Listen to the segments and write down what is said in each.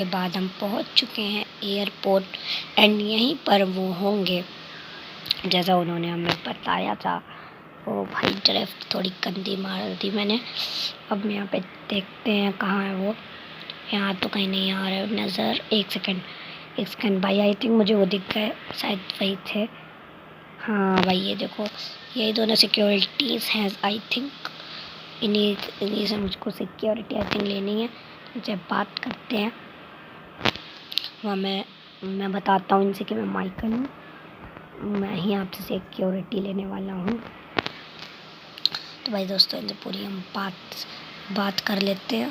के बाद हम पहुंच चुके हैं एयरपोर्ट एंड यहीं पर वो होंगे जैसा उन्होंने हमें बताया था। ओ भाई ड्रिफ्ट थोड़ी गंदी मार दी मैंने। अब यहाँ पे देखते हैं कहाँ है वो। यहाँ तो कहीं नहीं आ रहे नज़र। एक सेकंड भाई, आई थिंक मुझे वो दिख गए, शायद वही थे। हाँ भाई ये देखो, यही दोनों सिक्योरिटीज़ हैं आई थिंक। इन्हीं से मुझको सिक्योरिटी आई थिंक लेनी है। जब बात करते हैं वहाँ मैं बताता हूँ इनसे कि मैं माइकल हूँ, मैं ही आपसे सिक्योरिटी लेने वाला हूँ। तो भाई दोस्तों इनसे पूरी हम बात कर लेते हैं।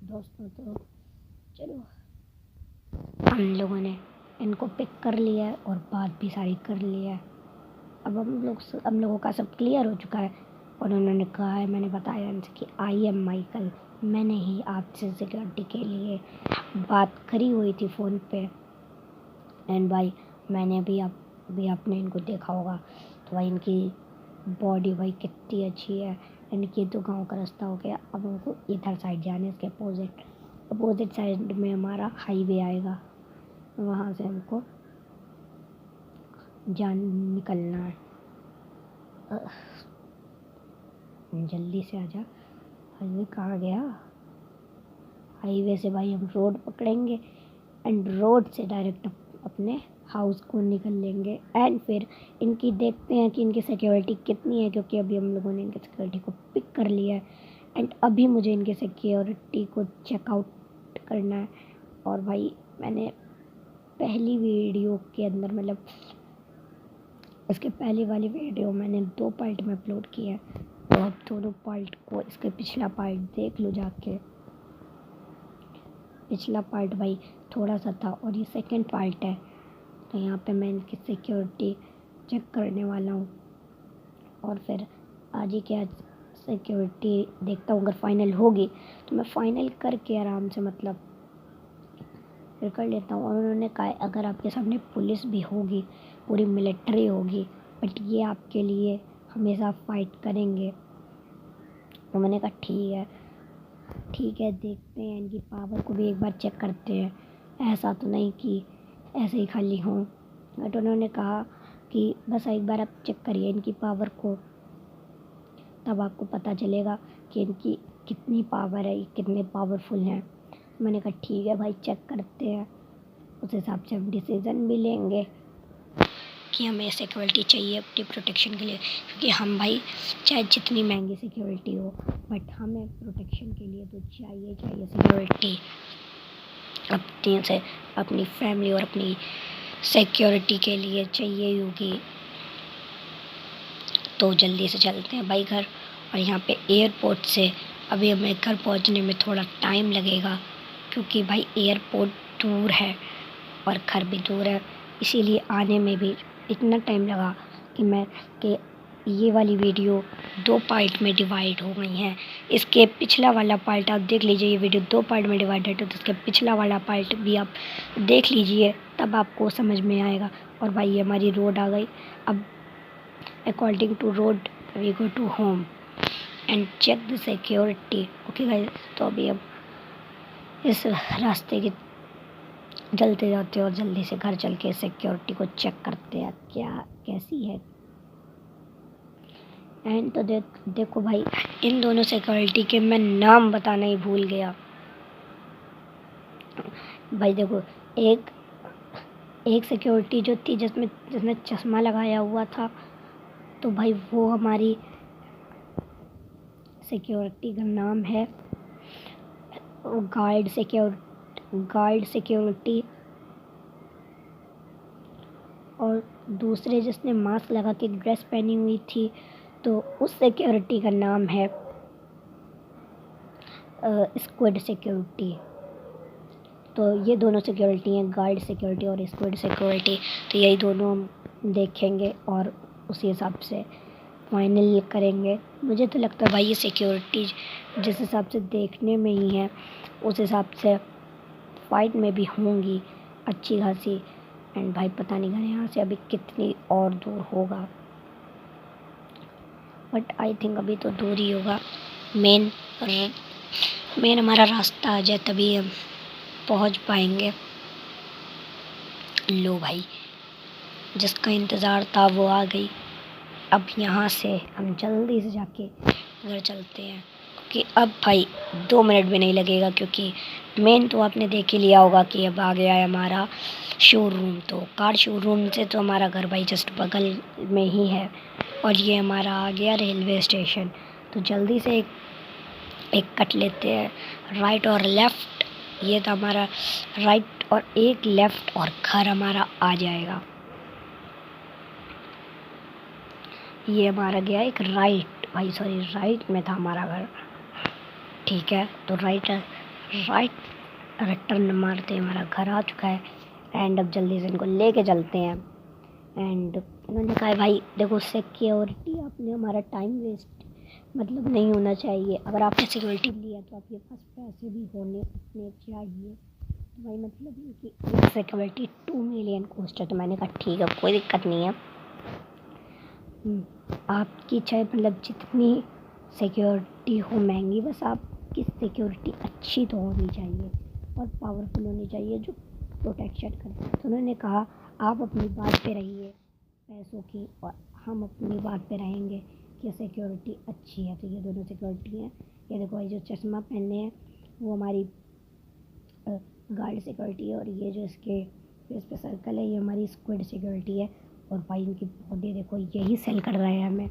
दोस्तों तो चलो, हम लोगों ने इनको पिक कर लिया है और बात भी सारी कर लिया है। अब हम लोगों का सब क्लियर हो चुका है और उन्होंने कहा है, मैंने बताया इनसे कि आई एम माइकल, मैंने ही आपसे सिक्योरिटी के लिए बात करी हुई थी फ़ोन पे। एंड भाई मैंने भी आपने इनको देखा होगा, तो भाई इनकी बॉडी भाई कितनी अच्छी है। इनकी तो गांव का रास्ता हो गया, अब हमको इधर साइड जाने, इसके अपोजिट साइड में हमारा हाईवे आएगा, वहाँ से हमको निकलना है। जल्दी से आजा। हाईवे कहाँ गया? हाईवे से भाई हम रोड पकड़ेंगे एंड रोड से डायरेक्ट अपने हाउस को निकल लेंगे। एंड फिर इनकी देखते हैं कि इनकी सिक्योरिटी कितनी है, क्योंकि अभी हम लोगों ने इनकी सिक्योरिटी को पिक कर लिया है। एंड अभी मुझे इनकी सिक्योरिटी को चेकआउट करना है। और भाई मैंने पहली वीडियो के अंदर, मतलब इसके पहले वाली वीडियो मैंने 2 पार्ट में अपलोड किया है, तो अब दोनों पार्ट को, इसके पिछला पार्ट देख लो जाके। पिछला पार्ट भाई थोड़ा सा था और ये सेकंड पार्ट है। तो यहाँ पे मैं इनकी सिक्योरिटी चेक करने वाला हूँ और फिर आज ही के आज सिक्योरिटी देखता हूँ। अगर फाइनल होगी तो मैं फाइनल करके आराम से मतलब फिर कर लेता हूँ। और उन्होंने कहा अगर आपके सामने पुलिस भी होगी, पूरी मिलिट्री होगी, बट ये आपके लिए हमेशा फ़ाइट करेंगे। तो मैंने कहा ठीक है, देखते हैं इनकी पावर को भी एक बार चेक करते हैं। ऐसा तो नहीं कि ऐसे ही खाली हों। बट उन्होंने कहा कि बस एक बार आप चेक करिए इनकी पावर को, तब आपको पता चलेगा कि इनकी कितनी पावर है, कितने पावरफुल हैं। मैंने कहा ठीक है भाई, चेक करते हैं, उस हिसाब से हम डिसीज़न भी लेंगे कि हमें सिक्योरिटी चाहिए अपनी प्रोटेक्शन के लिए। क्योंकि हम भाई चाहे जितनी महंगी सिक्योरिटी हो, बट हमें प्रोटेक्शन के लिए तो चाहिए सिक्योरिटी। अपनी फैमिली और अपनी सिक्योरिटी के लिए चाहिए होगी। तो जल्दी से चलते हैं भाई घर। और यहाँ पे एयरपोर्ट से अभी हमें घर पहुँचने में थोड़ा टाइम लगेगा, क्योंकि भाई एयरपोर्ट दूर है और घर भी दूर है, इसीलिए आने में भी इतना टाइम लगा कि ये वाली वीडियो 2 पार्ट में डिवाइड हो गई हैं। इसके पिछला वाला पार्ट आप देख लीजिए, ये वीडियो 2 पार्ट में डिवाइडेड है, तो इसके पिछला वाला पार्ट भी आप देख लीजिए, तब आपको समझ में आएगा। और भाई ये हमारी रोड आ गई। अब according to road we go to home and check the security. Okay guys, तो अभी अब इस रास्ते की जल्दी जाते और जल्दी से घर चल के सिक्योरिटी को चेक करते हैं क्या कैसी है। एंड तो देखो भाई, इन दोनों सिक्योरिटी के मैं नाम बताना ही भूल गया। भाई देखो, एक सिक्योरिटी जो थी जिसने चश्मा लगाया हुआ था, तो भाई वो हमारी सिक्योरिटी का नाम है गार्ड सिक्योरिटी। और दूसरे जिसने मास्क लगा के ड्रेस पहनी हुई थी, तो उस सिक्योरिटी का नाम है स्क्वाड सिक्योरिटी। तो ये दोनों सिक्योरिटी हैं, गार्ड सिक्योरिटी और स्क्वाड सिक्योरिटी। तो यही दोनों हम देखेंगे और उसी हिसाब से फाइनल करेंगे। मुझे तो लगता है भाई ये सिक्योरिटी जिस हिसाब से देखने में ही है, उस हिसाब से फाइट में भी होंगी अच्छी खासी। एंड भाई पता नहीं घर यहाँ से अभी कितनी और दूर होगा। बट आई थिंक अभी तो दूर ही होगा। मेन मेन हमारा रास्ता आ जाए तभी हम पहुंच पाएंगे। लो भाई, जिसका इंतज़ार था वो आ गई। अब यहाँ से हम जल्दी से जाके घर चलते हैं, क्योंकि अब भाई 2 मिनट भी नहीं लगेगा, क्योंकि मेन तो आपने देख ही लिया होगा कि अब आ गया है हमारा शोरूम। तो कार शोरूम से तो हमारा घर भाई जस्ट बगल में ही है, और ये हमारा आ गया रेलवे स्टेशन। तो जल्दी से एक कट लेते हैं, राइट और लेफ़्ट। ये था हमारा राइट और एक लेफ़्ट, और घर हमारा आ जाएगा। ये हमारा गया एक राइट, भाई सॉरी राइट में था हमारा घर। ठीक है, तो राइट टर्न मारते हमारा घर आ चुका है। एंड अब जल्दी से इनको लेके चलते हैं। एंड उन्होंने कहा भाई देखो, सिक्योरिटी आपने हमारा टाइम वेस्ट मतलब नहीं होना चाहिए। अगर आपने सिक्योरिटी लिया तो आपके पास पैसे भी होने चाहिए। तो भाई मतलब इनकी सिक्योरिटी 2 मिलियन कॉस्ट है। तो मैंने कहा ठीक है, कोई दिक्कत नहीं है, आपकी चाहे मतलब जितनी सिक्योरिटी हो महंगी, बस आपकी सिक्योरिटी अच्छी तो होनी चाहिए और पावरफुल होनी चाहिए जो प्रोटेक्शन करे। तो उन्होंने कहा आप अपनी बात पे रहिए पैसों की, और हम अपनी बात पे रहेंगे कि सिक्योरिटी अच्छी है। तो ये दोनों सिक्योरिटी हैं। ये देखो, ये जो चश्मा पहने हैं वो हमारी गार्ड सिक्योरिटी है, और ये जो इसके फेस पे सर्कल है ये हमारी स्क्वाड सिक्योरिटी है। और भाई इनकी बॉडी देखो, यही सेल कर रहे हैं हमें,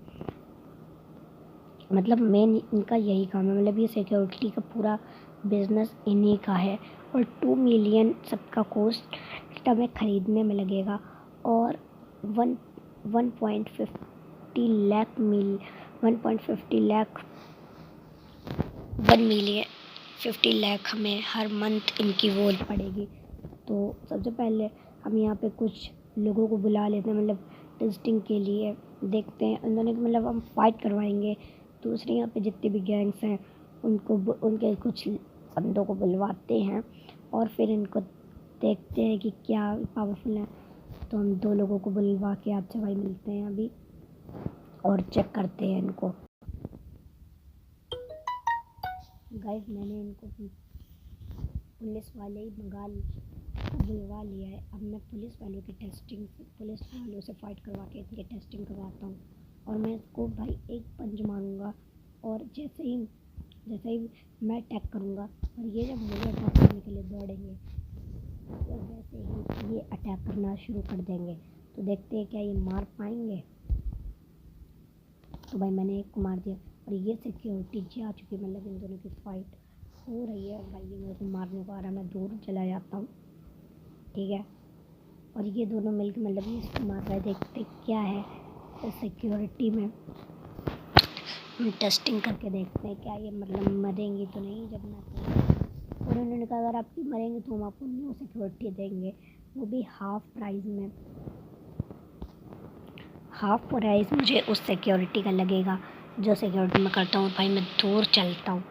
मतलब मेन इनका यही काम है। मतलब ये सिक्योरिटी का पूरा बिजनेस इन्हीं का है। और 2 मिलियन सबका कॉस्ट हमें ख़रीदने में लगेगा, और 1.50 लाख 1 मिलियन 50 लाख हमें हर मंथ इनकी वो पड़ेगी। तो सबसे पहले हम यहाँ पे कुछ लोगों को बुला लेते हैं, मतलब टेस्टिंग के लिए देखते हैं। उन्होंने मतलब हम फाइट करवाएंगे। दूसरे यहाँ पे जितने भी गैंग्स हैं उनको उनके कुछ बंदों को बुलवाते हैं, और फिर इनको देखते हैं कि क्या पावरफुल है। तो हम 2 लोगों को बुलवा के आपसे भाई मिलते हैं अभी, और चेक करते हैं इनको। गाइस, मैंने इनको पुलिस वाले ही बुलवा लिया है। अब मैं पुलिस वालों से फाइट करवा के इनकी टेस्टिंग करवाता हूँ, और मैं इसको भाई एक पंच मारूंगा, और जैसे ही मैं अटैक करूँगा और ये जब मुझे अटैक करने के लिए दौड़ेंगे, तो वैसे ही ये अटैक करना शुरू कर देंगे। तो देखते हैं क्या ये मार पाएंगे। तो भाई मैंने एक को मार दिया, और ये सिक्योरिटी जा चुकी है, मतलब इन दोनों की फाइट हो रही है। और भाई ये मेरे को मारने को आ रहा है, मैं दूर चला जाता हूँ। ठीक है, और ये दोनों मिलकर मतलब ये इसको मार रहा है। देखते क्या है तो सिक्योरिटी में हम टेस्टिंग करके देखते हैं क्या ये मतलब मरेंगी तो नहीं जब मैं। और उन्होंने कहा अगर आपकी मरेंगे तो हम आपको न्यू सिक्योरिटी देंगे, वो भी हाफ प्राइस में। हाफ प्राइस मुझे उस सिक्योरिटी का लगेगा जो सिक्योरिटी मैं करता हूँ। भाई मैं दूर चलता हूँ,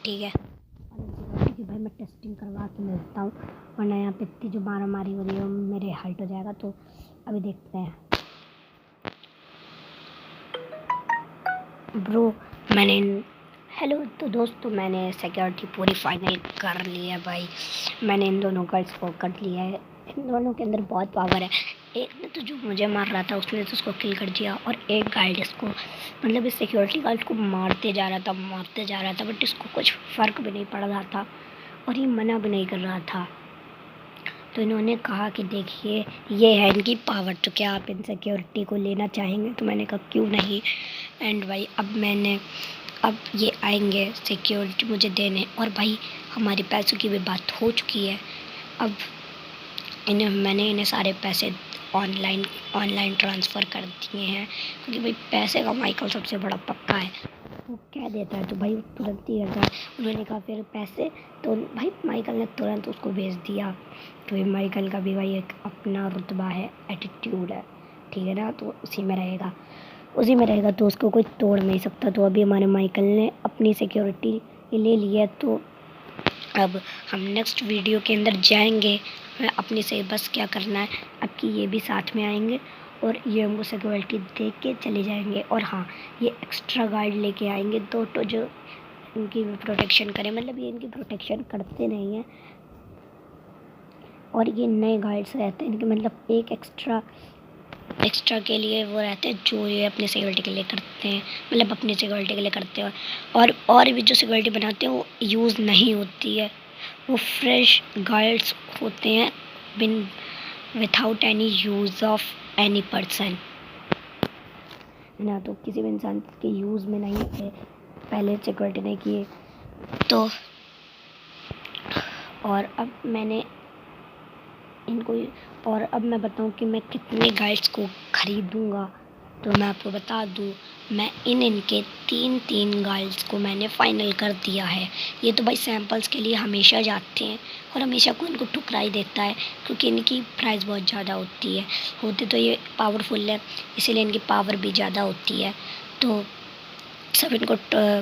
ठीक है, और सिक्योरिटी की भाई मैं टेस्टिंग करवा के मिलता हूँ, वरना यहाँ पे इतनी जो मारामारी हो रही है मेरे हर्ट हो जाएगा। तो अभी देखते हैं। ब्रो हेलो, तो दोस्तों मैंने सिक्योरिटी पूरी फाइनल कर ली है भाई। मैंने इन दोनों गार्ड्स को कर लिया है। इन दोनों के अंदर बहुत पावर है। एक ने तो जो मुझे मार रहा था उसने तो उसको किल कर दिया, और एक गार्ड इसको मतलब इस सिक्योरिटी गार्ड को मारते जा रहा था, बट इसको कुछ फ़र्क भी नहीं पड़ रहा था, और ये मना भी नहीं कर रहा था। तो इन्होंने कहा कि देखिए ये है इनकी पावर, तो क्या आप इन सिक्योरिटी को लेना चाहेंगे? तो मैंने कहा क्यों नहीं। एंड भाई अब ये आएंगे सिक्योरिटी मुझे देने, और भाई हमारे पैसों की भी बात हो चुकी है। अब मैंने इन्हें सारे पैसे ऑनलाइन ट्रांसफ़र कर दिए हैं, क्योंकि भाई पैसे का माइकल सबसे बड़ा पक्का है, वो कह देता है तो भाई तुरंत ही करता है। उन्होंने कहा फिर पैसे, तो भाई माइकल ने तुरंत उसको भेज दिया। तो ये माइकल का भी भाई एक अपना रुतबा है, एटीट्यूड है, ठीक है ना, तो उसी में रहेगा, तो उसको कोई तोड़ नहीं सकता। तो अभी हमारे माइकल ने अपनी सिक्योरिटी ले लिया। तो अब हम नेक्स्ट वीडियो के अंदर जाएंगे, हमें अपनी से बस क्या करना है, अब कि ये भी साथ में आएंगे, और ये हमको सिक्योरिटी दे के चले जाएंगे। और हाँ, ये एक्स्ट्रा गार्ड लेके आएंगे 2 तो जो इनकी प्रोटेक्शन करें, मतलब ये इनकी प्रोटेक्शन करते नहीं हैं। और ये नए गार्ड्स रहते हैं इनके, मतलब एक एक्स्ट्रा के लिए वो रहते हैं जो ये अपनी सिक्योरिटी के लिए करते हैं, मतलब अपनी सिक्योरिटी के लिए करते हैं। और भी जो सिक्योरिटी बनाते हैं वो यूज़ नहीं होती है, वो फ्रेश गार्ड्स होते हैं without any use of any person ना, तो किसी भी इंसान के यूज़ में नहीं थे, पहले सिक्योरिटी नहीं किए तो। और अब मैं बताऊं कि मैं कितने गाइड्स को ख़रीदूँगा, तो मैं आपको बता दूं, मैं इनके 3 गाइड्स को मैंने फ़ाइनल कर दिया है। ये तो भाई सैम्पल्स के लिए हमेशा जाते हैं और हमेशा को इनको ठुकराई देता है, क्योंकि इनकी प्राइस बहुत ज़्यादा होती तो ये पावरफुल है, इसीलिए इनकी पावर भी ज़्यादा होती है, तो सब इनको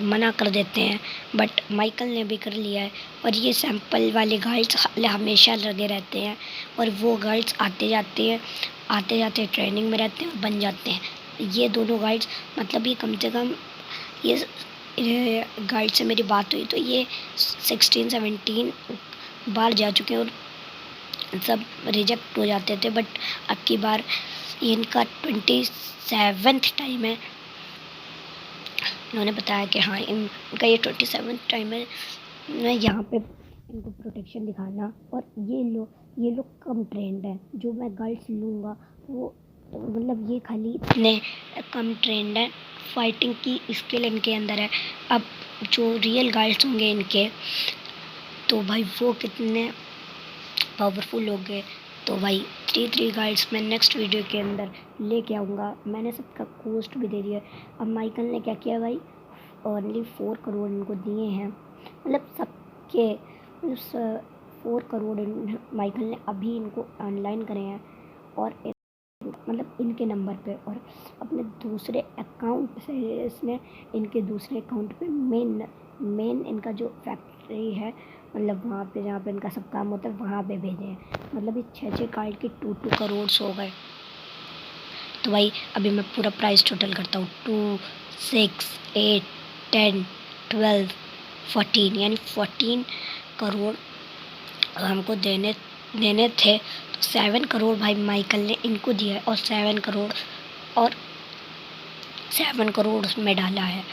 मना कर देते हैं। बट माइकल ने भी कर लिया है, और ये सैंपल वाले गाइड्स हमेशा लगे रहते हैं, और वो गाइड्स आते जाते ट्रेनिंग में रहते हैं और बन जाते हैं। ये दोनों गाइड्स, मतलब ये कम से कम ये गाइड से मेरी बात हुई तो ये 16-17 बार जा चुके हैं और सब रिजेक्ट हो जाते थे, बट अब की बार ये इनका 27th टाइम है। इन्होंने बताया कि हाँ, इनका ये 27th टाइम है मैं यहाँ पे इनको प्रोटेक्शन दिखाना। और ये लोग कम ट्रेंड है, जो मैं गर्ल्स लूँगा वो, मतलब ये खाली इतने कम ट्रेंड है, फाइटिंग की स्किल इनके अंदर है। अब जो रियल गर्ल्स होंगे इनके, तो भाई वो कितने पावरफुल हो गए। तो भाई 3 गाइड्स मैं नेक्स्ट वीडियो के अंदर लेके आऊँगा। मैंने सबका कॉस्ट भी दे दिया है। अब माइकल ने क्या किया भाई, ओनली 4 करोड़ इनको दिए हैं, मतलब सबके 4 करोड़ माइकल ने अभी इनको ऑनलाइन करे हैं, और मतलब इनके नंबर पे, और अपने दूसरे अकाउंट से इसने इनके दूसरे अकाउंट पे मेन इनका जो फैक्ट्री है, मतलब वहाँ पे जहाँ पे इनका सब काम होता है वहाँ पे भेजे हैं। मतलब ये 6 कार्ड के 2 करोड़ हो गए। तो भाई अभी मैं पूरा प्राइस टोटल करता हूँ, 2, 6, 8, 10, 12, 14, यानी 14 करोड़ हमको देने थे। तो 7 करोड़ भाई माइकल ने इनको दिया है, और 7 करोड़ उसमें डाला है,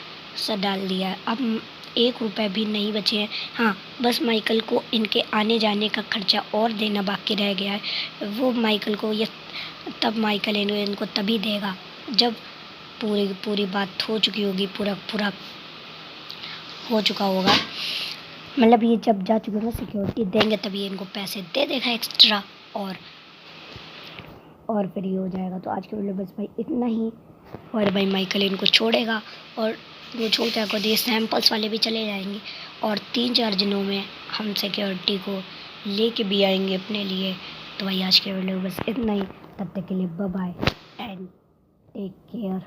डाल दिया है। अब 1 रुपये भी नहीं बचे हैं। हाँ, बस माइकल को इनके आने जाने का खर्चा और देना बाकी रह गया है। वो माइकल को तब माइकल इनको तभी देगा जब पूरी बात हो चुकी होगी, पूरा हो चुका होगा। मतलब ये जब जा चुके होंगे, सिक्योरिटी देंगे तभी ये इनको पैसे दे देगा एक्स्ट्रा, और फिर ये हो जाएगा। तो आज के वीडियो बस भाई इतना ही। और भाई माइकल इनको छोड़ेगा, और वो छोड़ के ये सैंपल्स वाले भी चले जाएंगे, और 3-4 दिनों में हम सिक्योरिटी को लेके भी आएंगे अपने लिए। तो भाई आज के वीडियो बस इतना ही। तब तक के लिए bye bye and take care.